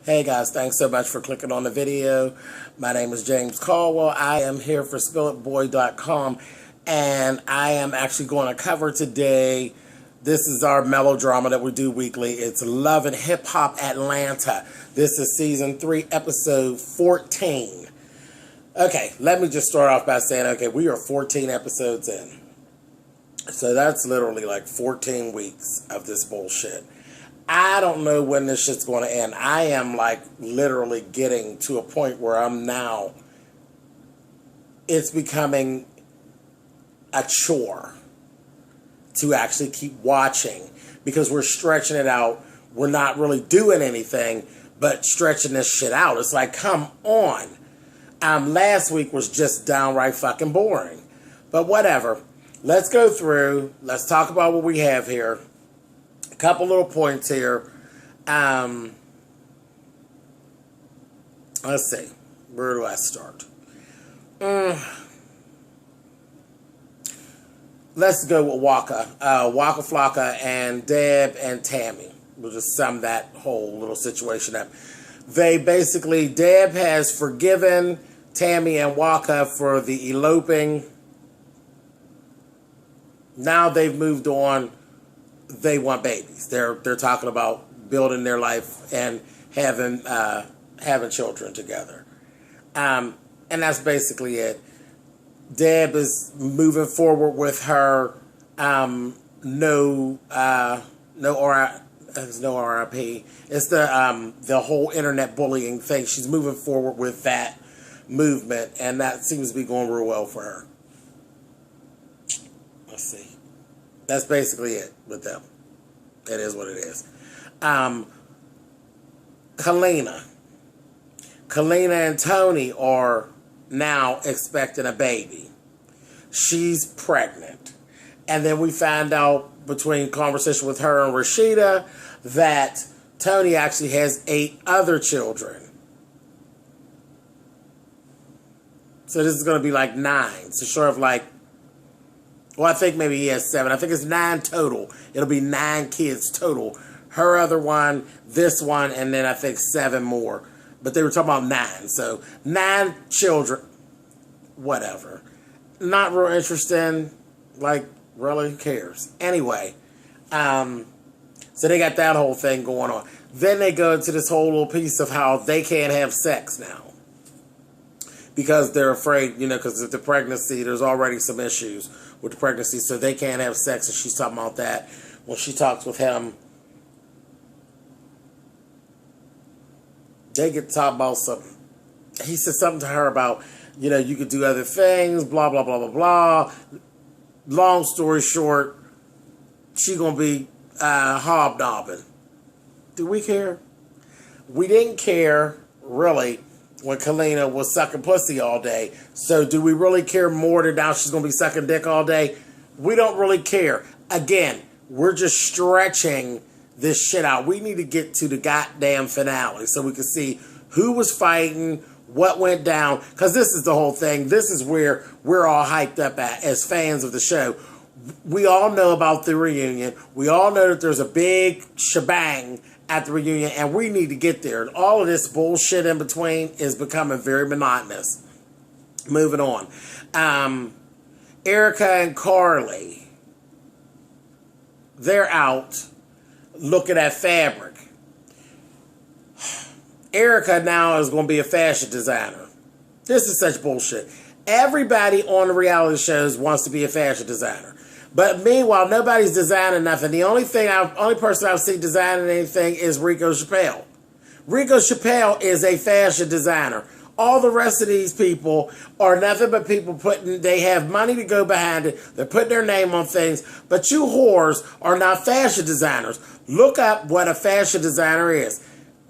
Hey guys, thanks so much for clicking on the video. My name is James Caldwell. I am here for SpillItBoy.com, and I am actually going to cover today, this is our melodrama that we do weekly. It's Love and Hip Hop Atlanta. This is season 3, episode 14. Okay, let me just start off by saying, okay, we are 14 episodes in. So that's literally like 14 weeks of this bullshit. I don't know when this shit's going to end. I am like literally getting to a point where I'm now, it's becoming a chore to actually keep watching because we're stretching it out. We're not really doing anything but stretching this shit out. It's like, come on. Last week was just downright fucking boring. But whatever. Let's go through. Let's talk about what we have here. A couple little points here. Let's see. Where do I start? Let's go with Waka. Waka Flocka and Deb and Tammy. We'll just sum that whole little situation up. They basically, Deb has forgiven Tammy and Waka for the eloping. Now they've moved on. They want babies. They're talking about building their life and having children together. And that's basically it. Deb is moving forward with her no RIP. It's the whole internet bullying thing. She's moving forward with that movement, and that seems to be going real well for her. Let's see. That's basically it with them. It is what it is. Kalina and Tony are now expecting a baby. She's pregnant. And then we find out between conversation with her and Rashida that Tony actually has 8 other children. So this is going to be like 9. So sort of like, well, I think maybe he has 7. I think it's 9 total. It'll be 9 kids total. Her other one, this one, and then I think 7 more. But they were talking about 9. So 9 children. Whatever. Not real interesting. Like, really, who cares? Anyway. So they got that whole thing going on. Then they go into this whole little piece of how they can't have sex now. Because they're afraid, because of the pregnancy, there's already some issues with the pregnancy, so they can't have sex, and she's talking about that when she talks with him. They get to talk about something. He said something to her about, you could do other things, blah, blah, blah, blah, blah. Long story short, she gonna be hobnobbing. Do we care? We didn't care, really, when Kalina was sucking pussy all day. So do we really care more that now she's going to be sucking dick all day? We don't really care. Again, we're just stretching this shit out. We need to get to the goddamn finale so we can see who was fighting, what went down. Because this is the whole thing. This is where we're all hyped up at as fans of the show. We all know about the reunion. We all know that there's a big shebang at the reunion, and we need to get there. All of this bullshit in between is becoming very monotonous. Moving on. Erica and Carly, they're out looking at fabric. Erica now is going to be a fashion designer. This is such bullshit. Everybody on the reality shows wants to be a fashion designer. But meanwhile, nobody's designing nothing. The only person I've seen designing anything is Rico Chappelle. Rico Chappelle is a fashion designer. All the rest of these people are nothing but people they have money to go behind it. They're putting their name on things. But you whores are not fashion designers. Look up what a fashion designer is.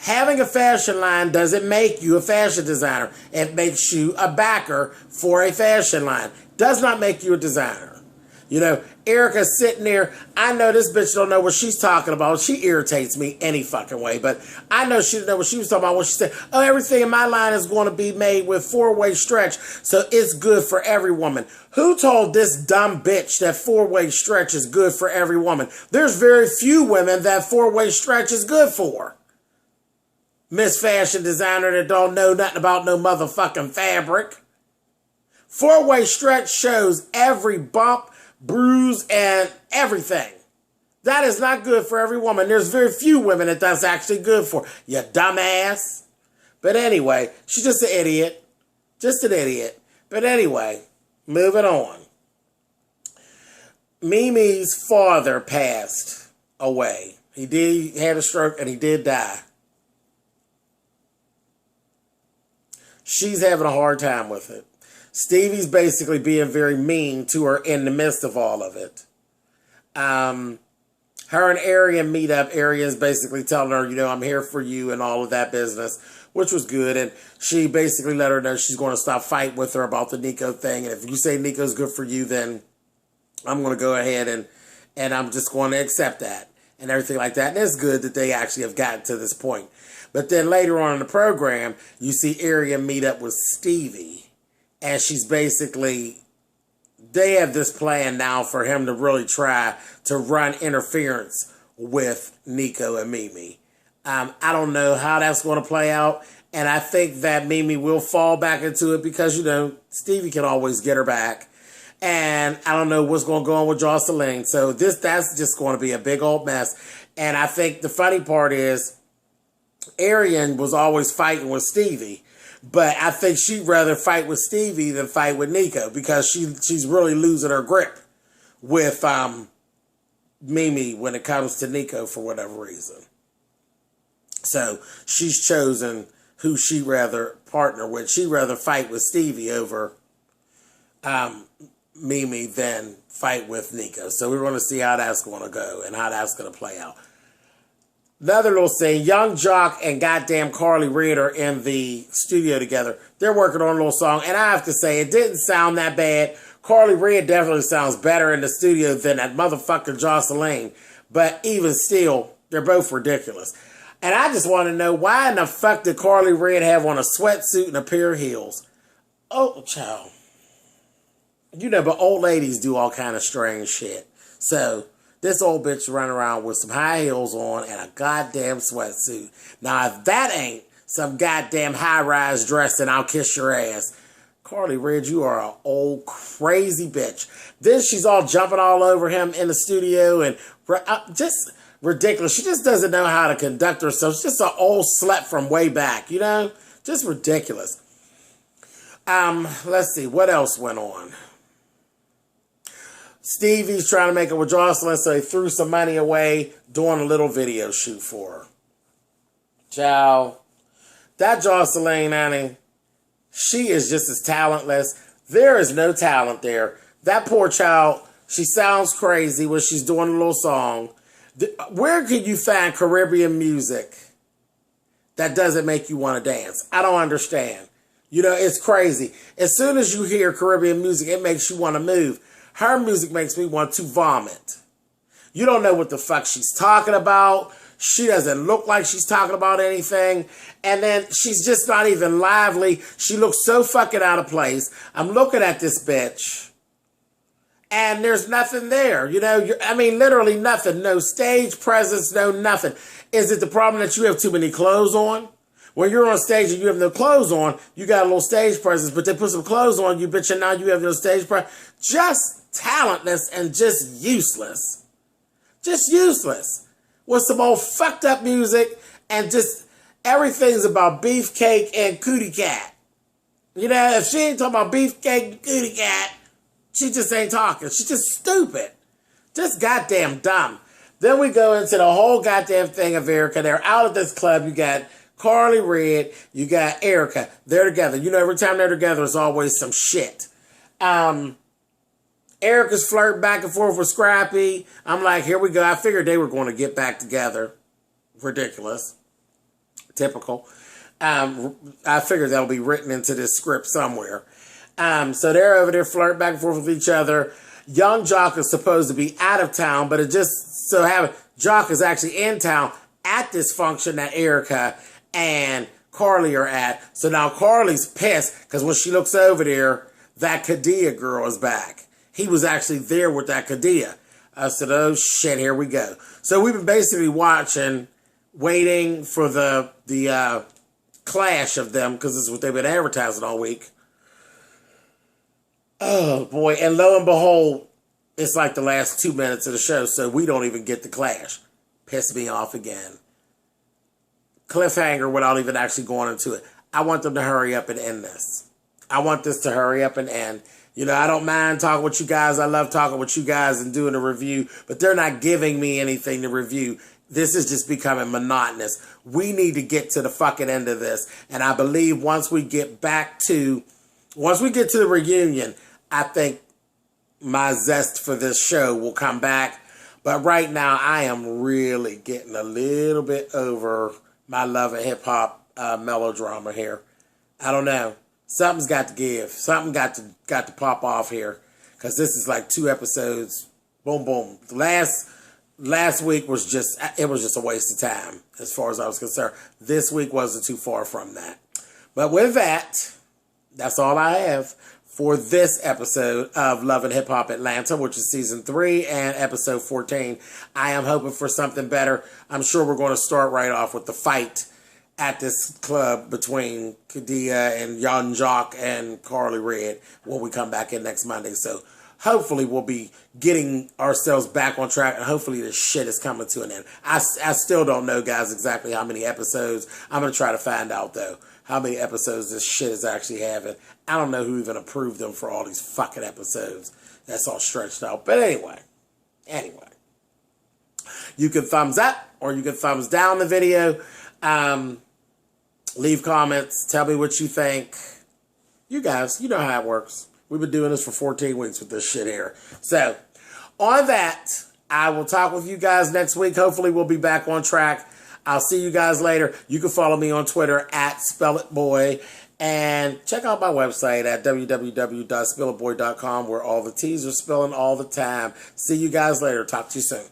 Having a fashion line doesn't make you a fashion designer. It makes you a backer for a fashion line. Does not make you a designer. Erica's sitting there. I know this bitch don't know what she's talking about. She irritates me any fucking way. But I know she didn't know what she was talking about when she said, oh, everything in my line is going to be made with 4-way stretch, so it's good for every woman. Who told this dumb bitch that 4-way stretch is good for every woman? There's very few women that 4-way stretch is good for. Miss Fashion Designer that don't know nothing about no motherfucking fabric. Four-way stretch shows every bump, bruise, and everything. That is not good for every woman. There's very few women that that's actually good for. You dumbass. But anyway, she's just an idiot. Just an idiot. But anyway, moving on. Mimi's father passed away. He had a stroke and he did die. She's having a hard time with it. Stevie's basically being very mean to her in the midst of all of it. Her and Arian meet up. Arian's basically telling her, you know, I'm here for you and all of that business, which was good. And she basically let her know she's going to stop fighting with her about the Nico thing. And if you say Nico's good for you, then I'm going to go ahead and I'm just going to accept that and everything like that. And it's good that they actually have gotten to this point. But then later on in the program, you see Arian meet up with Stevie. And she's basically, they have this plan now for him to really try to run interference with Nico and Mimi. I don't know how that's going to play out. And I think that Mimi will fall back into it because, you know, Stevie can always get her back. And I don't know what's going to go on with Jocelyn. So that's just going to be a big old mess. And I think the funny part is Arian was always fighting with Stevie. But I think she'd rather fight with Stevie than fight with Nico because she's really losing her grip with Mimi when it comes to Nico for whatever reason. So she's chosen who she'd rather partner with. She'd rather fight with Stevie over Mimi than fight with Nico. So we're going to see how that's going to go and how that's going to play out. Another little scene, Young Jock and goddamn Carly Reid are in the studio together. They're working on a little song, and I have to say, it didn't sound that bad. Carly Reid definitely sounds better in the studio than that motherfucker Jocelyn. But even still, they're both ridiculous. And I just want to know, why in the fuck did Carly Reid have on a sweatsuit and a pair of heels? Oh, child. You know, but old ladies do all kind of strange shit. So this old bitch running around with some high heels on and a goddamn sweatsuit. Now, if that ain't some goddamn high-rise dress, then I'll kiss your ass. Carly Reid, you are an old crazy bitch. Then she's all jumping all over him in the studio and just ridiculous. She just doesn't know how to conduct herself. She's just an old slut from way back, you know? Just ridiculous. Let's see, what else went on? Stevie's trying to make it with Jocelyn, so he threw some money away doing a little video shoot for her. Ciao. That Jocelyn, honey, she is just as talentless. There is no talent there. That poor child, she sounds crazy when she's doing a little song. Where can you find Caribbean music that doesn't make you want to dance? I don't understand. You know, it's crazy. As soon as you hear Caribbean music, it makes you want to move. Her music makes me want to vomit. You don't know what the fuck she's talking about. She doesn't look like she's talking about anything. And then she's just not even lively. She looks so fucking out of place. I'm looking at this bitch. And there's nothing there. You know, I mean, literally nothing. No stage presence, no nothing. Is it the problem that you have too many clothes on? When you're on stage and you have no clothes on, you got a little stage presence, but they put some clothes on you, bitch, and now you have no stage presence. Just talentless and just useless. Just useless. With some old fucked up music and just everything's about beefcake and cootie cat. You know, if she ain't talking about beefcake and cootie cat, she just ain't talking. She's just stupid. Just goddamn dumb. Then we go into the whole goddamn thing of Erica. They're out at this club. You got Carly Reid, you got Erica. They're together. You know, every time they're together, there's always some shit. Erica's flirting back and forth with Scrappy. I'm like, here we go. I figured they were going to get back together. Ridiculous. Typical. I figured that'll be written into this script somewhere. So they're over there flirting back and forth with each other. Young Jock is supposed to be out of town, but it just so happened Jock is actually in town at this function that Erica and Carly are at. So now Carly's pissed because when she looks over there, that Kadia girl is back. He was actually there with that Kadia. I said, oh shit, here we go. So we've been basically watching waiting for the clash of them, because this is what they've been advertising all week. Oh boy, and lo and behold, it's like the last 2 minutes of the show, so we don't even get the clash. Pissed me off again. Cliffhanger without even actually going into it. I want them to hurry up and end this. I want this to hurry up and end. You know, I don't mind talking with you guys. I love talking with you guys and doing a review, but they're not giving me anything to review. This is just becoming monotonous. We need to get to the fucking end of this. And I believe once we get to the reunion, I think my zest for this show will come back. But right now, I am really getting a little bit over my love of hip-hop melodrama here. I don't know. Something's got to give. Something got to pop off here, because this is like 2 episodes. Boom, boom. Last week was just a waste of time as far as I was concerned. This week wasn't too far from that. But with that, that's all I have for this episode of Love and Hip Hop Atlanta, which is season 3 and episode 14. I am hoping for something better. I'm sure we're going to start right off with the fight at this club between Kadia and Young Jock and Carly Red when we come back in next Monday. So hopefully we'll be getting ourselves back on track, and hopefully this shit is coming to an end. I still don't know, guys, exactly how many episodes. I'm going to try to find out, though, how many episodes this shit is actually having. I don't know who even approved them for all these fucking episodes. That's all stretched out. But anyway, you can thumbs up or you can thumbs down the video. Leave comments. Tell me what you think. You guys, you know how it works. We've been doing this for 14 weeks with this shit here. So, on that, I will talk with you guys next week. Hopefully, we'll be back on track. I'll see you guys later. You can follow me on Twitter at SpellItBoy. And check out my website at www.spillitboy.com, where all the T's are spilling all the time. See you guys later. Talk to you soon.